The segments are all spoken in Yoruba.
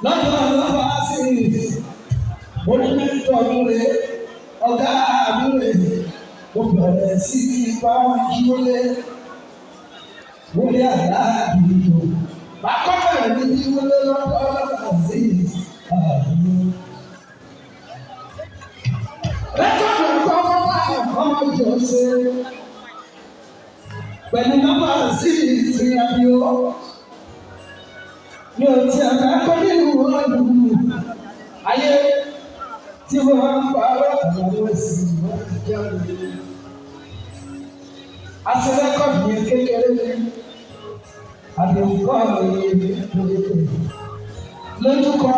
lọ́dọ̀ lọ́wọ́ sí onímẹ́tọ̀ lóore ọ̀gá lóore mo bẹ̀rẹ̀ sí bá wọn jíwọlé wọlé àdáàbò bàkọ́ bẹ̀rẹ̀ ní jíwọlé lọ́dọ̀ lọ́wọ́ sí rẹ́kọ̀dù ọkọ̀ ọmọ ìjọ ṣe pẹ̀lú nọ́mbà sí ìsìnyàbíọ́. Mi ò tí a bá kọ́ nínú ọdún ayé tí wọ́n ń parọ́ àwọn ẹ̀sìn wọn ti jáde. Aṣọ́lẹ́kọ̀ọ́ yẹn kékeré ní àdéhùnkọ́ ìyẹn lórí lójúkọ́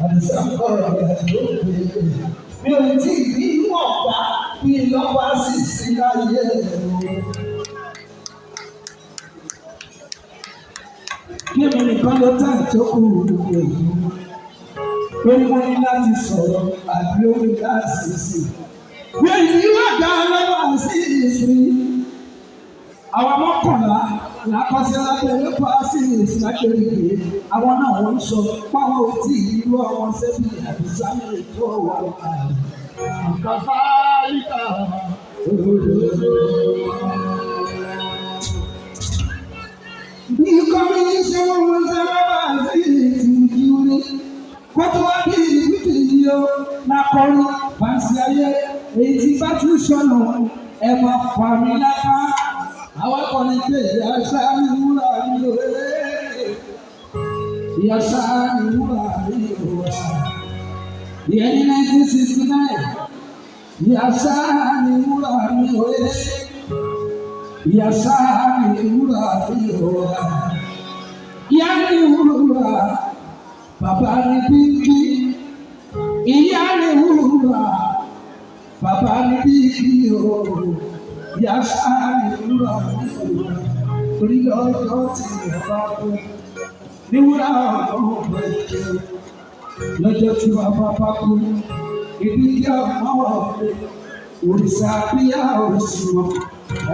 àdìsẹ́kọ̀ ìyàtọ̀ mi ò tí ì ní ìwọ̀nba bí lọ́wọ́ sí sí láyé ẹ̀rọ. Kí ni nìkan ló tà tó kù èyí? Lórí wọn ní láti sọ̀rọ̀ àbí orí láti sí. Bí èyí wà dá lọ́wọ́ sí ìsìn. Àwọn mọ́kànlá làkọsí lábẹ́ lópa sí ìsìn lákèrèké. Àwọn náà wọ́n sọ páwọn ò tí ì irú ọmọ sẹ́bí àbí sáyẹn tó wà láàrin. Àkàfà ìkà òdòdó. Bí kọ́mí ṣe wọ́n ṣe bábà sí ìtìjú rí. Kótó wá bí ìbíkì yìí ó lákọ̀ọ́rí pàṣẹ ayé èyí tí bá tún sọnù ẹ̀ máa fà mí lápá. Àwọn akọni pé ìyá ṣáá ní wúrà ní òwe. Ìyá ṣáá ní wúrà ní òwe. Ìyẹn ní 1969. Ìyá ṣáá ní wúrà ní òwe. Ìyá ṣáá ní wúrà ní òwe. Ìyá ní wúrà, bàbá ní bíbí. Ìyá ní wúrà, bàbá ní bíbí o. Ìyá ṣáá ní wúrà ní òwe. Torí lọ́jọ́ tí bàbá kú, ní wúrà ọ̀hún ẹ̀jẹ̀. Lọ́jọ́ tí bàbá bá kú, ibi ìyá ọmọ ọ̀rẹ́. Òrìṣà bíyà òṣùwọ̀n.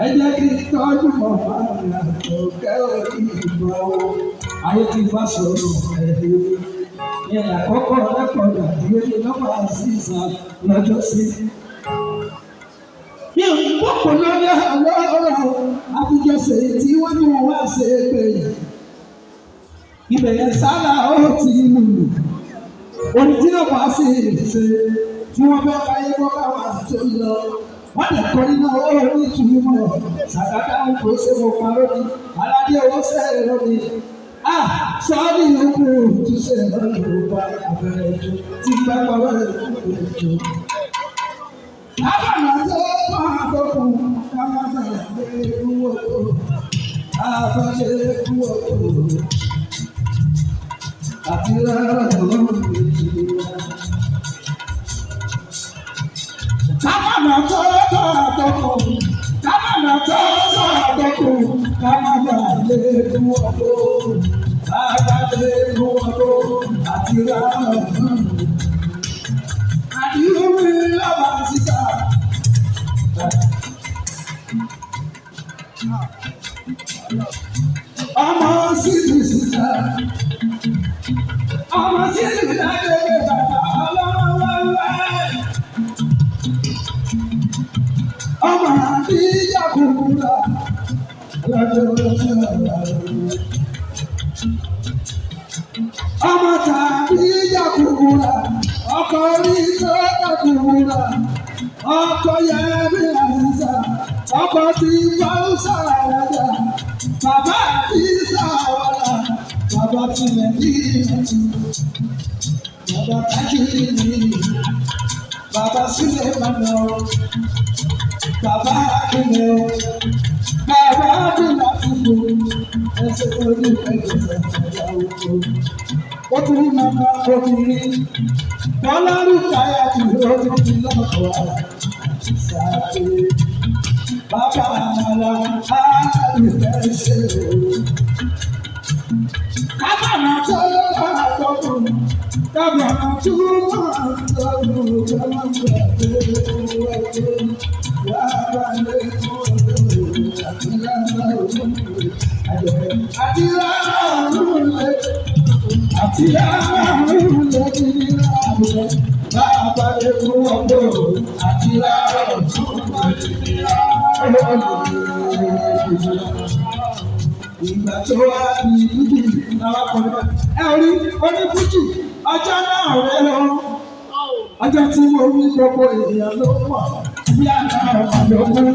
Ẹ jẹ́ kí n tọ́jú bàbá mi àtọ̀kẹ́ orí ìgbà o. Ayé ti bá sọ̀rọ̀ ẹ̀dùn. Ìyẹn àkọ́kọ́ rẹ́pọ̀dà ìwé lọ́pàá àṣìṣà lọ́jọ́ sí. Mi ò ní pọ̀pọ̀ lórí àlọ́ àfijọ́sẹ̀ tí wọ́n ní wọ́n wá ṣe é pé ibẹ̀ yẹn sára ó ti mú lò. Orí tí náà wá sí ìṣe tí wọ́n fẹ́ káyé wọ́n bá wà tó lọ. Wọ́n lè kọ́ nínú owó ní ìtumọ̀ ṣàkàtà ń kó ṣe mo pa lórí aládé owó sẹ́yìn lórí. Sọ́ọ́dì yòókù tún ṣe lọ́nà Yorùbá abẹ́rẹ́ ètò tí pápá wọlé lóko ètò. Àbànà tó bá àkókò káwọn bẹ̀rẹ̀ pé owó abẹ́rẹ́ owó àti rárá lọ́wọ́ ìjìyà. Kábànà tó bá àkókò kábànà tó bá àkókò káwọn bẹ̀rẹ̀ owó. Adájọ́ ìwọ́dọ̀ àti rárá àdìrúwé lọ́wọ́ síta. Ọmọ síbi síta. Ọmọ síbi láyé bàbá ọlọ́wọ́wẹ́. Ọmọ àdìjà kúkúrà lọ́jọ́ lọ́jọ́. Ọmọ tàbí yàkùrà, ọkọ rí tó yàkùrà, ọkọ yẹmi àṣìṣà, ọkọ tí wọ́n ṣàwàdà, bàbá tí ṣàwàdà, bàbá tí lẹ́bí ẹ̀tù, bàbá tájúlì ní, bàbá sílẹ̀ mọ́nà, bàbá akílẹ̀ o, bàbá àdúrà fúnfún, ẹsẹ̀ orí ẹgbẹ̀sẹ̀ ẹ̀yà òkú. Ó tún ní màmá obìnrin, Bọ́lá Rúkáyà tí ó ti fi lọ́kọ̀ àti sáré. Bàbá àmàlà àlùfẹ́ ṣe o. Kábànà tó bá àtọ́kù, kábànà tó bá àtọ́kù, kábànà tó bá àtọ́kù. Yàrá lè kó lóore àti yàrá olóore. Àti yàrá olóore. Àti yàrá lórí ìlànà bàbá ewu ọgbọ́n àti láàárọ̀ tó bá ti ní ìgbà tó wá ní fújì làwọn akọrin ẹ orí onífújì ọjọ́ náà rẹ lọ ọjọ́ tí mo rí gbogbo èèyàn ló pọ̀ bí àná ọ̀dọ́gbọ́n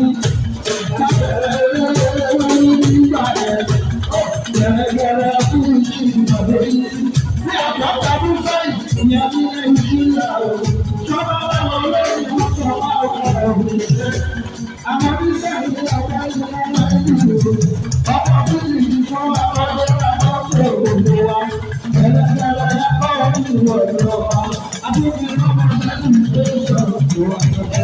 tábẹ̀rẹ̀ lórí nígbà yẹn gẹ̀rẹ́gẹ̀rẹ́ fújì ìgbàlódé yìí bí àgbàgbà bú fẹ́yìn ìyẹn ní nàìjíríà o sọ́dọ̀ láwọn olórí ìwòsàn wà ọ̀rọ̀ òṣèlú àwọn oníṣẹ́ ìlú àwọn ẹgbẹ́ ọmọ ẹgbẹ́ ọkọ̀ fújì ti fọ́ àwọn ọmọdé àwọn ọ̀ṣọ́ òṣèlú wa gẹ̀rẹ́gẹ̀rẹ́ yàtọ̀ ìwọ̀ ìrọ̀lá àti ìfẹ́ ọmọ ẹgbẹ́ ìṣòro ìwọ̀ ìrọ̀lá.